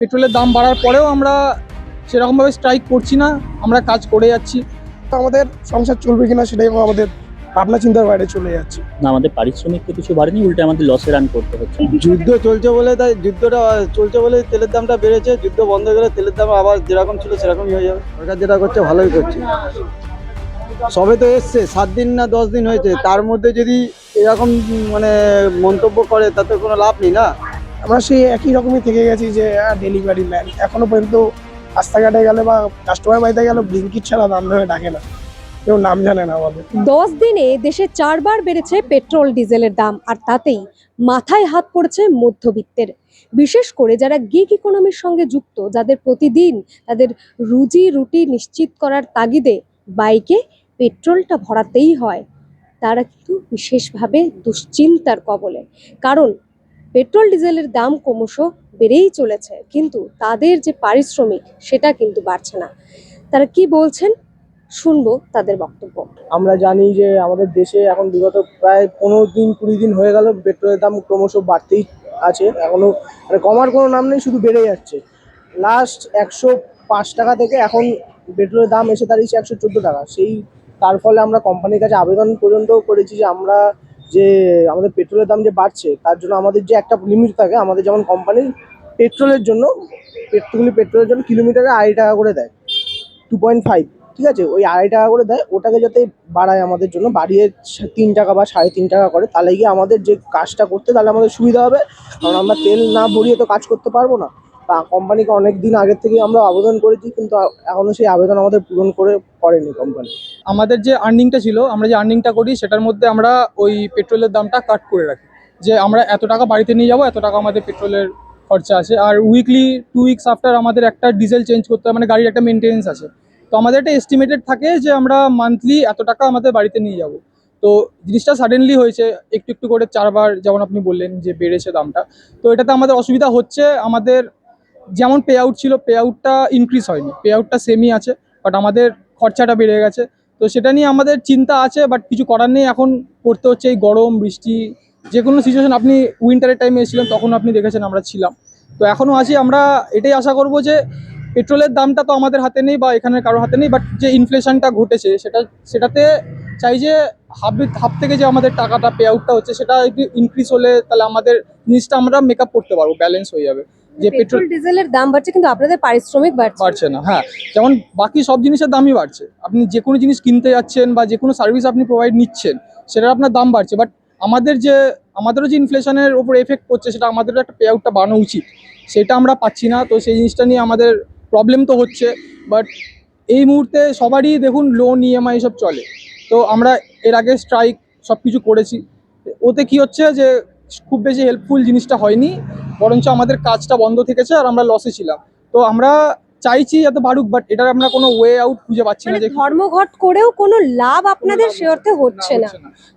পেট্রোলের দাম বাড়ার পরেও আমরা সেরকমভাবে স্ট্রাইক করছি না, আমরা কাজ করে যাচ্ছি। আমাদের সংসার চলবে কিনা সেটাই আমাদের ভাবনা চিন্তার বাইরে চলে যাচ্ছে। না, আমাদের পারিশ্রমিক তো কিছু বাড়েনি, উল্টে আমাদের লসে রান করতে হচ্ছে। যুদ্ধ চলছে বলে, তাই যুদ্ধটা চলছে বলে তেলের দামটা বেড়েছে। যুদ্ধ বন্ধ হয়ে গেলে তেলের দাম আবার যেরকম ছিল সেরকমই হয়ে যাবে। সরকার যেটা করছে ভালোই করছে। সবে তো এসছে 7 দিন না 10 দিন হয়েছে, তার মধ্যে যদি এরকম মানে মন্তব্য করে তাতে কোনো লাভ নেই না। আমরা সেই একই রকমই থেকে গেছি যে ডেলিভারি ম্যান এখনো পর্যন্ত রাস্তাঘাটে গেলে বা কাস্টমার বাড়িতে গেলে ব্লিঙ্কিট ছাড়া নাম ধরে ডাকে না, কেউ নাম জানে না আমাদের। 10 দিনে দেশে 4 বার বেড়েছে পেট্রোল ডিজেলের দাম, আর তাতেই মাথায় হাত পড়েছে মধ্যবিত্তের। বিশেষ করে যারা গিগ ইকোনমির সঙ্গে যুক্ত, যাদের প্রতিদিন তাদের রুজি রুটি নিশ্চিত করার তাগিদে বাইকে পেট্রোলটা ভরাতেই হয়, তারা কিন্তু বিশেষভাবে দুশ্চিন্তার কবলে। কারণ পেট্রোল ডিজেলের দাম ক্রমশ বেড়েই চলেছে, কিন্তু তাদের যে পারিশ্রমিক সেটা কিন্তু বাড়ছে না। তারা কি বলছেন শুনবো তাদের বক্তব্য। আমরা জানি যে আমাদের দেশে এখন বিগত প্রায় 15-20 দিন হয়ে গেল পেট্রোলের দাম ক্রমশ বাড়তেই আছে। এখনো মানে কমার কোনো নাম নেই, শুধু বেড়ে যাচ্ছে। লাস্ট 105 টাকা থেকে এখন পেট্রোলের দাম এসে দাঁড়িয়েছে 114 টাকা। তার ফলে আমরা কোম্পানির কাছে আবেদন পর্যন্ত করেছি যে আমরা যে আমাদের পেট্রোলের দাম যে বাড়ছে তার জন্য আমাদের যে একটা লিমিট থাকে, আমাদের যেমন কোম্পানির পেট্রোলের জন্য কিলোমিটারে 2.5 টাকা করে দেয়, 2.5, ঠিক আছে, ওই 2.5 টাকা করে দেয়, ওটাকে যাতে বাড়ায় আমাদের জন্য, বাড়িয়ে 3 টাকা বা 3.5 টাকা করে, তাহলে গিয়ে আমাদের যে কাজটা করতে তাহলে আমাদের সুবিধা হবে। কারণ আমরা তেল না ভরিয়ে তো কাজ করতে পারবো না। তা কোম্পানিকে অনেক দিন আগের থেকেই আমরা আবেদন করেছি, কিন্তু এখনো সেই আবেদন আমাদের পূরণ করেনি কোম্পানি। আমাদের যে আর্নিংটা ছিল, আমরা যে আর্নিংটা করি সেটার মধ্যে আমরা ওই পেট্রোলের দামটা কাট করে রাখি, যে আমরা এত টাকা বাড়িতে নিয়ে যাবো, এত টাকা আমাদের পেট্রোলের খরচা আছে। আর উইকলি 2 উইকস আফটার আমাদের একটা ডিজেল চেঞ্জ করতে হয়, মানে গাড়ির একটা মেনটেনেন্স আছে। তো আমাদের একটা এস্টিমেটেড থাকে যে আমরা মান্থলি এত টাকা আমাদের বাড়িতে নিয়ে যাব। তো জিনিসটা সাডেনলি হয়েছে, একটু একটু করে 4 বার, যেমন আপনি বললেন যে বেড়েছে দামটা। তো এটাতে আমাদের অসুবিধা হচ্ছে। আমাদের যেমন পে আউট ছিল, পে আউটটা ইনক্রিজ হয়নি, পে আউটটা সেমই আছে, বাট আমাদের খরচাটা বেড়ে গেছে। তো সেটা নিয়ে আমাদের চিন্তা আছে, বাট কিছু করার নেই, এখন করতে হচ্ছে। এই গরম বৃষ্টি যে কোনো সিচুয়েশন, আপনি উইন্টারের টাইমে এসেছিলেন তখন আপনি দেখেছেন আমরা ছিলাম, তো এখনও আছি। আমরা এটাই আশা করব যে পেট্রোলের দামটা তো আমাদের হাতে নেই বা এখানের কারোর হাতে নেই, বাট যে ইনফ্লেশনটা ঘটেছে সেটাতে চাই যে হাফ থেকে যে আমাদের টাকাটা পে আউটটা হচ্ছে সেটা একটু ইনক্রিজ হলে তাহলে আমাদের জিনিসটা আমরা মেকআপ করতে পারবো, ব্যালেন্স হয়ে যাবে। যে পেট্রোল ডিজেলের দাম বাড়ছে কিন্তু আপনাদের পারিশ্রমিক বাড়ছে না, হ্যাঁ, যেমন বাকি সব জিনিসের দামই বাড়ছে। আপনি যে কোনো জিনিস কিনতে যাচ্ছেন বা যে কোনো সার্ভিস আপনি প্রোভাইড নিচ্ছেন, সেটার আপনার দাম বাড়ছে। বাট আমাদেরও যে ইনফ্লেশনের উপর এফেক্ট করছে, সেটা আমাদেরও একটা পে আউটটা বাড়ানো উচিত, সেটা আমরা পাচ্ছি না। তো সেই জিনিসটা নিয়ে আমাদের প্রবলেম তো হচ্ছে। বাট এই মুহূর্তে সবারই দেখুন লোন ইএমআই সব চলে। তো আমরা এর আগে স্ট্রাইক সব কিছু করেছি, ওতে কি হচ্ছে যে খুব বেশি হেল্পফুল জিনিসটা হয়নি, বরঞ্চ আমাদের কাজটা বন্ধ থেকেছে আর আমরা লসে ছিলাম। তো আমরা চাইছি যাতে বাড়ুক, বাট এটার আমরা কোনো ওয়ে আউট খুঁজে পাচ্ছি না। যে ধর্মঘট করেও কোনো লাভ আপনাদের সে অর্থে হচ্ছে না।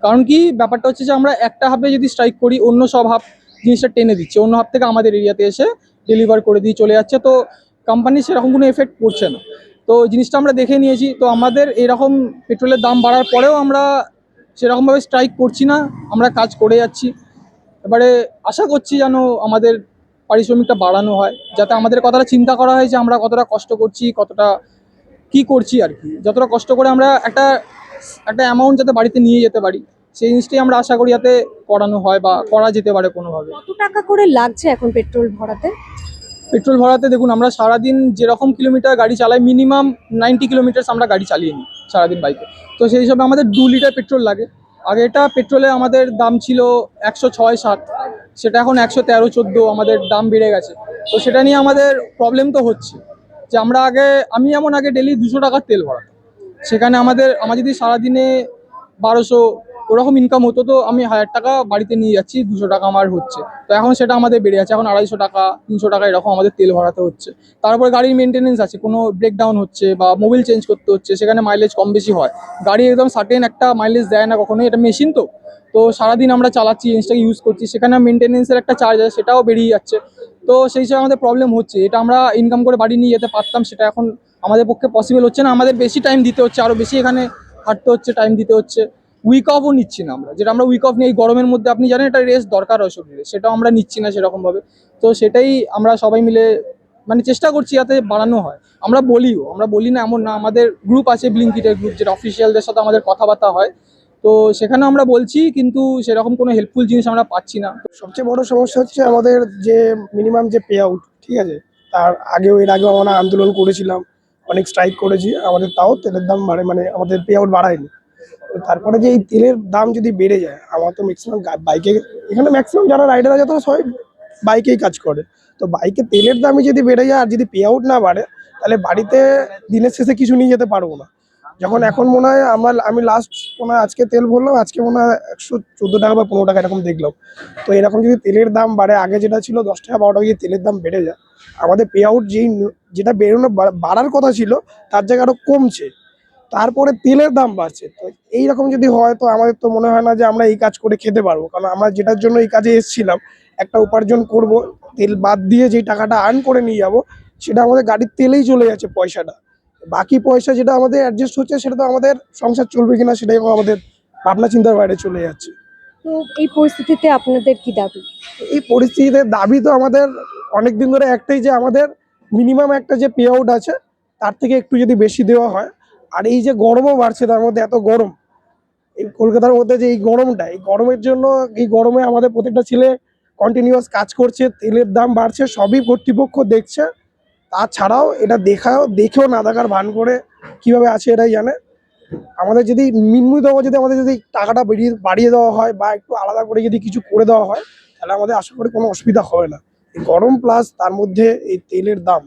কারণ কি ব্যাপারটা হচ্ছে যে আমরা একটা হাবে যদি স্ট্রাইক করি, অন্য সব হাব জিনিসটা টেনে দিচ্ছে, অন্য হাব থেকে আমাদের এরিয়াতে এসে ডেলিভার করে দিয়ে চলে যাচ্ছে। তো কোম্পানি সেরকম কোনো এফেক্ট পড়ছে না। তো জিনিসটা আমরা দেখে নিয়েছি। তো আমাদের এরকম পেট্রোলের দাম বাড়ার পরেও আমরা সেরকমভাবে স্ট্রাইক করছি না, আমরা কাজ করে যাচ্ছি। এবারে আশা করছি যেন আমাদের পারিশ্রমিকটা বাড়ানো হয়, যাতে আমাদের কথাটা চিন্তা করা হয় যে আমরা কতটা কষ্ট করছি, কতটা কি করছি আর কি। যতটা কষ্ট করে আমরা একটা অ্যামাউন্ট যাতে বাড়িতে নিয়ে যেতে পারি, সেই জিনিসটাই আমরা আশা করি যাতে করানো হয় বা করা যেতে পারে কোনোভাবে। কত টাকা করে লাগছে এখন পেট্রোল ভরাতে? পেট্রোল ভরাতে দেখুন, আমরা সারাদিন যেরকম কিলোমিটার গাড়ি চালাই, মিনিমাম 90 কিলোমিটার আমরা গাড়ি চালিয়ে নিই সারাদিন বাইকে। তো সেই হিসাবে আমাদের 2 লিটার পেট্রোল লাগে। আগে এটা পেট্রোলে আমাদের দাম ছিল 106-107, সেটা এখন 113-114 আমাদের দাম বেড়ে গেছে। তো সেটা নিয়ে আমাদের প্রবলেম তো হচ্ছে যে আমি যেমন আগে ডেলি 200 টাকার তেল ভরাতাম, সেখানে আমার যদি সারাদিনে 1200 ওরকম ইনকাম হতো, তো আমি 1000 টাকা বাড়িতে নিয়ে যাচ্ছি, 200 টাকা আমার হচ্ছে। তো এখন সেটা আমাদের বেড়ে যাচ্ছে, এখন 250 টাকা 300 টাকা এরকম আমাদের তেল ভরাতে হচ্ছে। তারপরে গাড়ির মেনটেনেন্স আছে, কোনো ব্রেকডাউন হচ্ছে বা মোবিল চেঞ্জ করতে হচ্ছে, সেখানে মাইলেজ কম বেশি হয়। গাড়ি একদম সার্টেন একটা মাইলেজ দেয় না কখনোই, এটা মেশিন। তো সারাদিন আমরা চালাচ্ছি, জিনিসটাকে ইউজ করছি, সেখানে মেনটেনেন্সের একটা চার্জ আছে, সেটাও বেরিয়ে যাচ্ছে। তো সেই হিসাবে আমাদের প্রবলেম হচ্ছে। এটা আমরা ইনকাম করে বাড়ি নিয়ে যেতে পারতাম, সেটা এখন আমাদের পক্ষে পসিবল হচ্ছে না। আমাদের বেশি টাইম দিতে হচ্ছে, আরও বেশি এখানে হাঁটতে হচ্ছে, টাইম দিতে হচ্ছে। উইক অফও নিচ্ছি না আমরা, যেটা আমরা উইক অফ নিই এই গরমের মধ্যে, আপনি জানেন এটা রেস্ট দরকার হয় শরীরে, সেটাও আমরা নিচ্ছি না সেরকমভাবে। তো সেটাই আমরা সবাই মিলে মানে চেষ্টা করছি যাতে বাড়ানো হয়। আমরা বলি না এমন না, আমাদের গ্রুপ আছে ব্লিঙ্কিটের গ্রুপ, যেটা অফিসিয়ালদের সাথে আমাদের কথাবার্তা হয়, তো সেখানে আমরা বলছি, কিন্তু সেরকম কোনো হেল্পফুল জিনিস আমরা পাচ্ছি না। সবচেয়ে বড় সমস্যা হচ্ছে আমাদের যে মিনিমাম যে পে আউট, ঠিক আছে, এর আগেও আমরা আন্দোলন করেছিলাম, অনেক স্ট্রাইক করেছি, আমাদের তাও তেলের দাম বাড়ে, মানে আমাদের পে আউট বাড়ায়নি। তো তারপরে যে এই তেলের দাম যদি বেড়ে যায়, আমার তো ম্যাক্সিমাম বাইকে, এখানে ম্যাক্সিমাম যারা রাইডার আছে তারা সবাই বাইকেই কাজ করে, তো বাইকে তেলের দামই যদি বেড়ে যায় আর যদি পে আউট না বাড়ে, তাহলে বাড়িতে দিনের শেষে কিছু নিয়ে যেতে পারবো না। যখন এখন মনে হয় আমি লাস্ট মনে হয় আজকে তেল ভরলাম, আজকে মনে হয় 114 টাকা বা 15 টাকা এরকম দেখলাম। তো এরকম যদি তেলের দাম বাড়ে, আগে যেটা ছিল 10 টাকা 12 টাকা, যদি তেলের দাম বেড়ে যায়, আমাদের পে আউট যেটা বাড়ার কথা ছিল তার জায়গায় আরো কমছে, তারপরে তেলের দাম বাড়ছে। তো এইরকম যদি হয়, তো আমাদের তো মনে হয় না যে আমরা এই কাজ করে খেতে পারবো, কারণ আমরা যেটার জন্য এই কাজে এসেছিলাম, একটা উপার্জন করব, তেল বাদ দিয়ে যেই টাকাটা আর্ন করে নিয়ে যাব, সেটা আমাদের গাড়ির তেলেই চলে যাচ্ছে পয়সাটা। বাকি পয়সা যেটা আমাদের অ্যাডজাস্ট হচ্ছে, সেটা তো আমাদের সংসার চলবে কিনা সেটাই আমাদের ভাবনা চিন্তার বাইরে চলে যাচ্ছে। তো এই পরিস্থিতিতে আপনাদের কি দাবি? এই পরিস্থিতিতে দাবি তো আমাদের অনেকদিন ধরে একটাই, যে আমাদের মিনিমাম একটা যে পে আউট আছে তার থেকে একটু যদি বেশি দেওয়া হয়। আর এই যে গরমও বাড়ছে, তার মধ্যে এত গরম, এই কলকাতার মধ্যে যে এই গরমটা, এই গরমের জন্য, এই গরমে আমাদের প্রত্যেকটা ছেলে কন্টিনিউয়াস কাজ করছে, তেলের দাম বাড়ছে, সবই কর্তৃপক্ষ দেখছে। তাছাড়াও এটা দেখেও না দেখার ভান করে কিভাবে আছে এটাই জানে। আমাদের যদি নিম্নতম যদি আমাদের যদি টাকাটা বাড়িয়ে দেওয়া হয়, বা একটু আলাদা করে যদি কিছু করে দেওয়া হয়, তাহলে আমাদের আশা করি কোনো অসুবিধা হবে না। এই গরম প্লাস তার মধ্যে এই তেলের দাম,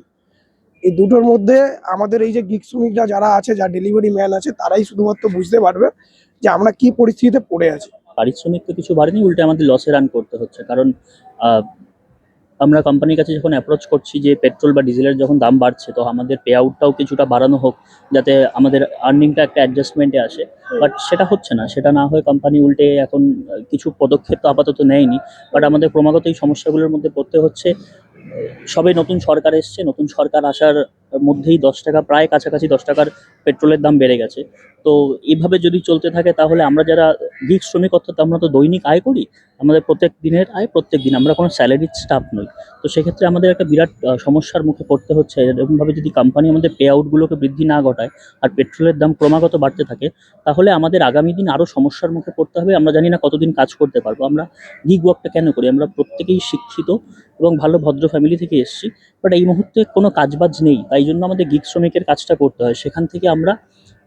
এই দুটোর মধ্যে আমাদের এই যে গিগ শ্রমিকরা যারা আছে, যা ডেলিভারি ম্যান আছে, তারাই শুধুমাত্র বুঝতে পারবে যে আমরা কি পরিস্থিতিতে পড়ে আছি। পারিশ্রমিক তো কিছু বাড়েনি, উল্টে আমাদের লসে রান করতে হচ্ছে। কারণ আহ, আমরা কোম্পানির কাছে যখন অ্যাপ্রোচ করছি যে পেট্রোল বা ডিজেলের যখন দাম বাড়ছে, তো আমাদের পে আউটটাও কিছুটা বাড়ানো হোক, যাতে আমাদের আর্নিংটা একটা অ্যাডজাস্টমেন্টে আসে, বাট সেটা হচ্ছে না। সেটা না হয়ে কোম্পানি উল্টে এখন কিছু পদক্ষেপ তো আপাতত নেয়নি, বাট আমাদের ক্রমাগত এই সমস্যাগুলোর মধ্যে পড়তে হচ্ছে। সবে নতুন সরকার এসছে, নতুন সরকার আসার মধ্যেই 10 টাকা, প্রায় কাছাকাছি 10 টাকার পেট্রোলের দাম বেড়ে গেছে। তো এইভাবে যদি চলতে থাকে, তাহলে আমরা যারা গিগ শ্রমিক, অর্থাৎ আমরা তো দৈনিক আয় করি, আমাদের প্রত্যেক দিনের আয় প্রত্যেক দিন, আমরা কোনো স্যালারিড স্টাফ নই। তো সেক্ষেত্রে আমাদের একটা বিরাট সমস্যার মুখে পড়তে হচ্ছে। এরকমভাবে যদি কোম্পানি আমাদের পে আউটগুলোকে বৃদ্ধি না ঘটায় আর পেট্রোলের দাম ক্রমাগত বাড়তে থাকে, তাহলে আমাদের আগামী দিন আরও সমস্যার মুখে পড়তে হবে। আমরা জানি না কতদিন কাজ করতে পারবো। আমরা গিগ ওয়ার্কটা কেন করি? আমরা প্রত্যেকেই শিক্ষিত এবং ভালো ভদ্র ফ্যামিলি থেকে এসেছি, বাট এই মুহূর্তে কোনো কাজবাজ নেই, তাই জন্য আমাদের গিগ শ্রমিকের কাজটা করতে হয়। সেখান থেকে আমরা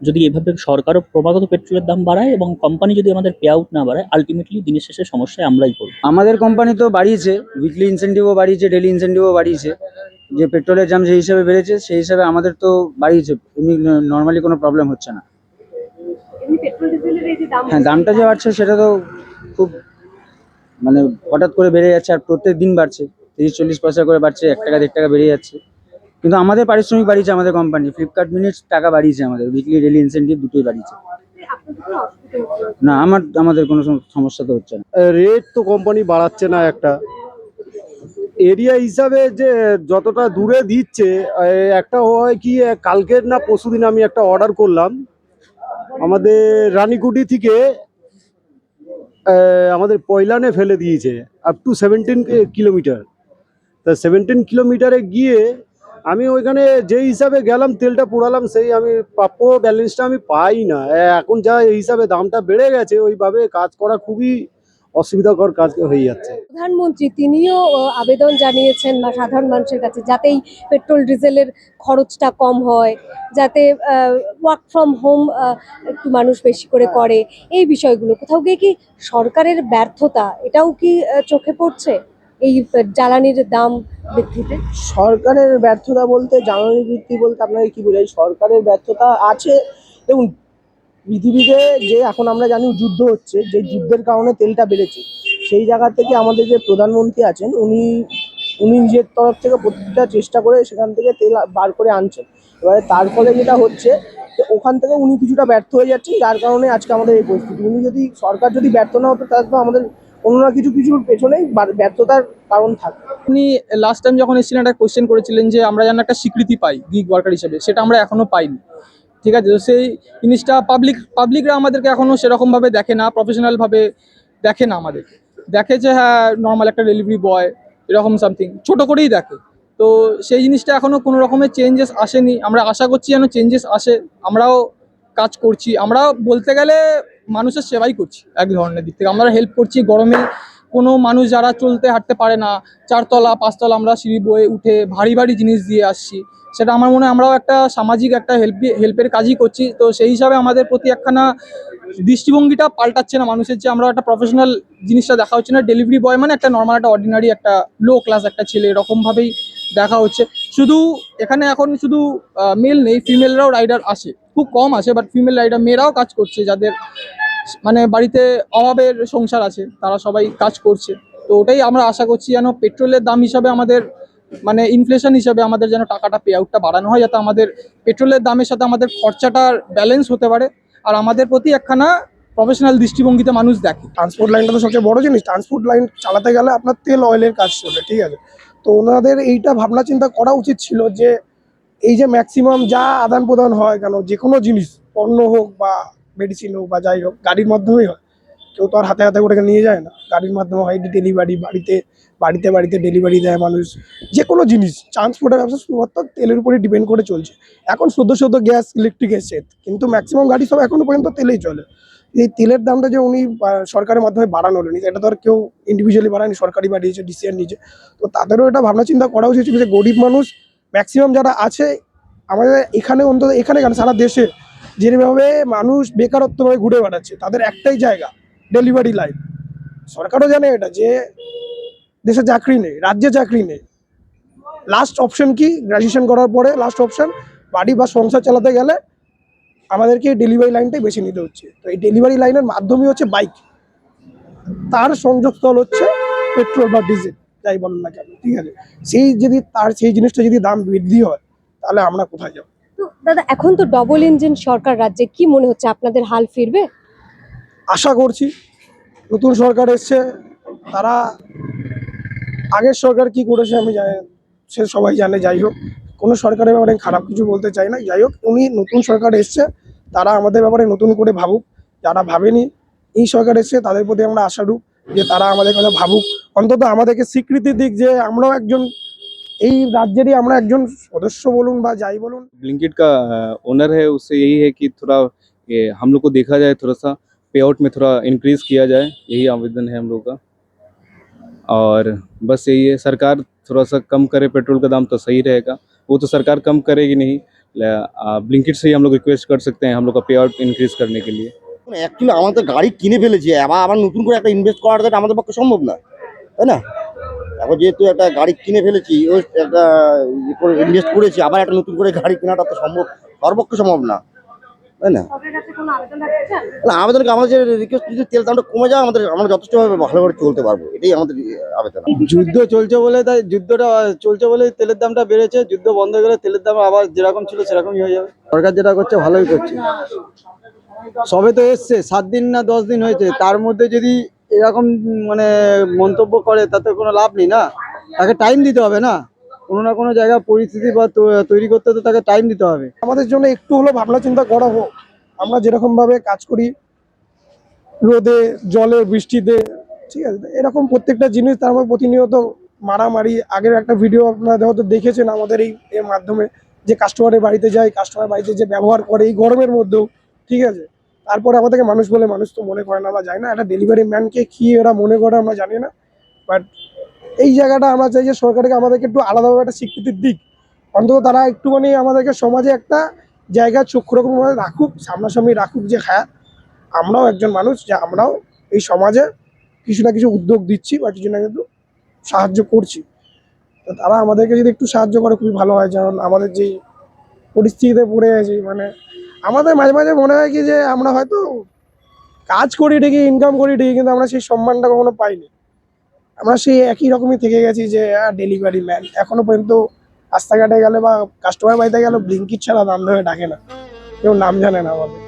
যদি এভাবে সরকারও ক্রমাগত পেট্রোলের দাম বাড়ায় এবং কোম্পানি যদি আমাদের পে আউট না বাড়ায়, আলটিমেটলি দিনের শেষে সমস্যায় আমরাই পড়ব। আমাদের কোম্পানি তো বাড়িয়েছে, উইকলি ইনসেন্টিভও বাড়িয়েছে, ডেলি ইনসেন্টিভও বাড়িয়েছে। যে পেট্রোলের দাম যে হিসাবে বেড়েছে, সেই হিসাবে আমাদের তো বাড়িয়েছে, এমনি নর্মালি কোনো প্রবলেম হচ্ছে না। এমনি পেট্রোল ডিজেলের এই যে দাম, হ্যাঁ, দামটা যে বাড়ছে সেটা তো খুব, মানে হঠাৎ করে বেড়ে যাচ্ছে, আর প্রত্যেক দিন বাড়ছে, 30-40 পয়সা করে বাড়ছে, 1 টাকা 1.5 টাকা বেড়ে যাচ্ছে। কিন্তু আমাদের পারিশ্রমিক বাড়িয়েছে আমাদের কোম্পানি, ফ্লিপকার্ট মিনিটস টাকা বাড়িয়েছে, আমাদের উইকলি ডেলি ইনসেন্টিভ দুটোই বাড়িয়েছে। আপনাদের কোনো অসুবিধা হচ্ছে না? না, আমাদের কোনো সমস্যা তো হচ্ছে না। রেট তো কোম্পানি বাড়াচ্ছে না। একটা এরিয়া হিসাবে যে যতটা দূরে দিচ্ছে, একটা হয় কি, কালকের না পরশুদিন আমি একটা অর্ডার করলাম আমাদের রানীকুটি থেকে, আমাদের পয়লানে ফেলে দিয়েছে আপ টু 17 কিলোমিটার। তা 17 কিলোমিটারে গিয়ে আমি ওইখানে যেই হিসাবে গেলাম, তেলটা পোড়ালাম, সেই আমি প্রাপ্য ব্যালেন্সটা আমি পাই না। এখন যা এই হিসাবে দামটা বেড়ে গেছে, ওইভাবে কাজ করা খুবই অসুবিধাকর কাজ হয়ে যাচ্ছে। প্রধানমন্ত্রী তিনিও আবেদন জানিয়েছেন বা সাধারণ মানুষের কাছে, যাতে এই পেট্রোল ডিজেলের খরচটা কম হয়, যাতে ওয়ার্ক ফ্রম হোম একটু মানুষ বেশি করে করে। এই বিষয়গুলো কোথাও গিয়ে কি সরকারের ব্যর্থতা, এটাও কি চোখে পড়ছে এই জ্বালানির দাম বৃদ্ধিতে? সরকারের ব্যর্থতা বলতে, জ্বালানি বৃদ্ধি বলতে আপনাকে কি বোঝাই? সরকারের ব্যর্থতা আছে। দেখুন, পৃথিবীতে যে এখন আমরা জানি যুদ্ধ হচ্ছে, যে যুদ্ধের কারণে তেলটা বেড়েছে, সেই জায়গা থেকে আমাদের যে প্রধানমন্ত্রী আছেন, উনি নিজের তরফ থেকে প্রত্যেকটা চেষ্টা করে সেখান থেকে তেল বার করে আনছেন। এবারে তার ফলে যেটা হচ্ছে, যে ওখান থেকে উনি কিছুটা ব্যর্থ হয়ে যাচ্ছেন, যার কারণে আজকে আমাদের এই পরিস্থিতি। সরকার যদি ব্যর্থ না হতো, তাহলে তো আমাদের কোনো না কিছুর পেছনেই ব্যর্থতার কারণ থাকে। আপনি লাস্ট টাইম যখন এসেছিলেন একটা কোয়েশ্চেন করেছিলেন যে আমরা যেন একটা স্বীকৃতি পাই গিগ ওয়ার্কার হিসেবে, সেটা আমরা এখনো পাইনি। ঠিক আছে, তো সেই জিনিসটা পাবলিকরা আমাদেরকে এখনো সেরকমভাবে দেখে না, প্রফেশনালভাবে দেখে না আমাদেরকে। দেখে যে হ্যাঁ নর্মাল একটা ডেলিভারি বয়, এরকম সামথিং ছোট করেই দেখে। তো তো সেই জিনিসটা এখনো কোনো রকমের চেঞ্জেস আসেনি। আমরা আশা করছি যেন চেঞ্জেস আসে। আমরাও কাজ করছি, আমরা বলতে গেলে মানুষের সেবাই করছি এক ধরনের দিক থেকে। আমরা হেল্প করছি গরমে কোনো মানুষ যারা চলতে হাঁটতে পারে না, 4তলা 5তলা আমরা সিঁড়ি বয়ে উঠে ভারী ভারী জিনিস দিয়ে আসছি। সেটা আমার মনে হয় আমরাও একটা সামাজিক একটা হেল্পের কাজই করছি। তো সেই হিসাবে আমাদের প্রতি একখানা দৃষ্টিভঙ্গিটা পাল্টাচ্ছে না মানুষের, যে আমরা একটা প্রফেশনাল জিনিসটা দেখা হচ্ছে না। ডেলিভারি বয় মানে একটা নর্মাল একটা অর্ডিনারি একটা লো ক্লাস একটা ছেলে, এরকমভাবেই দেখা হচ্ছে। শুধু এখানে এখন শুধু মেল নেই, ফিমেলরাও রাইডার আসে, খুব কম আসে, বাট ফিমেল রাইডার মেয়েরাও কাজ করছে, যাদের মানে বাড়িতে অভাবের সংসার আছে, তারা সবাই কাজ করছে। তো ওটাই আমরা আশা করছি যেন পেট্রোলের দাম হিসাবে আমাদের মানে ইনফ্লেশন হিসাবে আমাদের যেন টাকাটা পে আউটটা বাড়ানো হয়, যাতে আমাদের পেট্রোলের দামের সাথে আমাদের খরচাটার ব্যালেন্স হতে পারে, আর আমাদের প্রতি একখানা প্রফেশনাল দৃষ্টিভঙ্গিতে মানুষ দেখে। ট্রান্সপোর্ট লাইনটা তো সবচেয়ে বড় জিনিস। ট্রান্সপোর্ট লাইন চালাতে গেলে আপনার তেল অয়েলের কাজ চলে, ঠিক আছে। তো ওনাদের এইটা ভাবনা চিন্তা করা উচিত ছিল যে এই যে ম্যাক্সিমাম যা আদান প্রদান হয় কেন, যে কোনো জিনিস পণ্য হোক বা মেডিসিন হোক বা যাই হোক, গাড়ির মাধ্যমেই হয়। কেউ তো আর হাতে হাতে করে নিয়ে যায় না, গাড়ির মাধ্যমে হয় ডেলিভারি, বাড়িতে বাড়িতে বাড়িতে ডেলিভারি দেয় মানুষ। যে কোনো জিনিস ট্রান্সপোর্টের ব্যবসা শুধুমাত্র তেলের উপরে ডিপেন্ড করে চলছে। এখন সদ্য গ্যাস ইলেকট্রিক এসছে, কিন্তু ম্যাক্সিমাম গাড়ি সব এখনো পর্যন্ত তেলেই চলে। এই তেলের দামটা যে উনি সরকারের মাধ্যমে বাড়ানো হলেন, এটা তো আর কেউ ইন্ডিভিজুয়ালি বাড়ায়নি, সরকারই বাড়িয়েছে, ডিসিশন নিয়েছে। তো তাদেরও এটা ভাবনা চিন্তা করা উচিত যে গরিব মানুষ ম্যাক্সিমাম যারা আছে আমাদের এখানে, অন্তত এখানে কেন সারা দেশে যেভাবে মানুষ বেকারত্বভাবে ঘুরে বেড়াচ্ছে, তাদের একটাই জায়গা ডেলিভারি লাইন। সরকারও জানে এটা, যে দেশে চাকরি নেই, রাজ্যে চাকরি নেই, লাস্ট অপশন কি, গ্র্যাজুয়েশন করার পরে লাস্ট অপশন বাড়ি বা সংসার চালাতে গেলে আমাদেরকে ডেলিভারি লাইনটাই বেছে নিতে হচ্ছে। তো এই ডেলিভারি লাইনের মাধ্যমে হচ্ছে বাইক, তার সংযোগস্থল হচ্ছে পেট্রোল বা ডিজেল, যাই বলেন না কেন, ঠিক আছে। সেই জিনিসটা যদি দাম বৃদ্ধি হয়, তাহলে আমরা কোথায় যাবো? তো দাদা, এখন তো ডবল ইঞ্জিন সরকার রাজ্যে, কি মনে হচ্ছে আপনাদের হাল ফিরবে? আশা করছি নতুন সরকার এসছে, তারা আগের সরকার কি করেছে আমি জানি, সে সবাই জানে। যাই হোক, কোনো সরকারের ব্যাপারে খারাপ কিছু বলতে চাই না। যাই হোক, উনি নতুন সরকার এসছে, তারা আমাদের ব্যাপারে নতুন করে ভাবুক। যারা ভাবেনি এই সরকার এসছে, তাদের প্রতি আমরা আশারূপ যে তারা আমাদের কথা ভাবুক, অন্তত আমাদেরকে স্বীকৃতি দিক যে আমরাও একজন এই রাজ্যেরই আমরা একজন সদস্য বলুন বা যাই বলুন। ब्लिंकिट का ओनर है, उससे यही है कि थोड़ा ये हम लोग को देखा जाए, थोड़ा सा पे आउट में थोड़ा इंक्रीज किया जाए, यही आवेदन है हम लोग का। और बस यही है, सरकार थोड़ा सा कम करे पेट्रोल का दाम तो सही रहेगा। वो तो सरकार कम करेगी नहीं, ब्लिंकिट से ही हम लोग रिक्वेस्ट कर सकते हैं हम लोग का पे आउट इंक्रीज करने के लिए। অ্যাকচুয়ালি আমাদের গাড়ি কিনে ফেলেছি, আবার নতুন করে একটা ইনভেস্ট করাটা তো আমাদের পক্ষে সম্ভব না, তাই না? এখন যেহেতু একটা গাড়ি কিনে ফেলেছি, ও একটা ইনভেস্ট করেছি, আবার একটা নতুন করে গাড়ি কেনাটা তো সবার পক্ষে সম্ভব না, তাই না? না, আবেদন আমাদের যে রিকোয়েস্ট, যদি তেল দামটা কমে যায়, আমরা যথেষ্টভাবে ভালোভাবে চলতে পারবো, এটাই আমাদের আবেদন। যুদ্ধ চলছে বলে, তাই যুদ্ধটা চলছে বলে তেলের দামটা বেড়েছে। যুদ্ধ বন্ধ হয়ে গেলে তেলের দাম আবার যেরকম ছিল সেরকমই হয়ে যাবে। সরকার যেটা করছে ভালোই করছে। সবে তো এসছে, 7 দিন না 10 দিন হয়েছে, তার মধ্যে যদি এরকম মানে মন্তব্য করে, তাতে কোনো লাভ নেই না। তাকে টাইম দিতে হবে না, কোনো না কোনো জায়গায় পরিস্থিতি বা তৈরি করতে তো তাকে টাইম দিতে হবে। আমাদের জন্য একটু হলো ভাবনা চিন্তা করা হোক। আমরা যেরকম ভাবে কাজ করি, রোদে জলে বৃষ্টিতে, ঠিক আছে, এরকম প্রত্যেকটা জিনিস তার মধ্যে প্রতিনিয়ত মারামারি। আগের একটা ভিডিও আপনারা হয়তো দেখেছেন আমাদের এর মাধ্যমে, যে কাস্টমারের বাড়িতে যায়, কাস্টমার বাড়িতে যে ব্যবহার করে এই গরমের মধ্যেও, ঠিক আছে। তারপরে আমাদেরকে মানুষ বলে, মানুষ তো মনে করে না বা যায় না, একটা ডেলিভারি ম্যানকে কি এরা মনে করে আমরা জানি না। বাট এই জায়গাটা আমরা চাই যে সরকারকে আমাদেরকে একটু আলাদাভাবে একটা স্বীকৃতির দিক, অন্তত তারা একটুখানি আমাদেরকে সমাজে একটা জায়গায় চক্ষু রকমভাবে রাখুক, সামনাসামনি রাখুক, যে হ্যাঁ আমরাও একজন মানুষ, যে আমরাও এই সমাজে কিছু না কিছু উদ্যোগ দিচ্ছি বা কিছু না কিছু সাহায্য করছি। তো তারা আমাদেরকে যদি একটু সাহায্য করে খুবই ভালো হয়। যেমন আমাদের যেই পরিস্থিতিতে পড়ে আছি, মানে আমাদের মাঝে মাঝে মনে হয় কি যে আমরা হয়তো কাজ করি ঠিকই, ইনকাম করি ঠিকই, কিন্তু আমরা সেই সম্মানটা কখনো পাইনি। আমরা সেই একই রকমই থেকে গেছি যে ডেলিভারি ম্যান। এখনো পর্যন্ত রাস্তাঘাটে গেলে বা কাস্টমার বাড়িতে গেলে ব্লিঙ্কিট ছাড়া নাম ধরে ডাকে না, কেউ নাম জানে না আমাদের।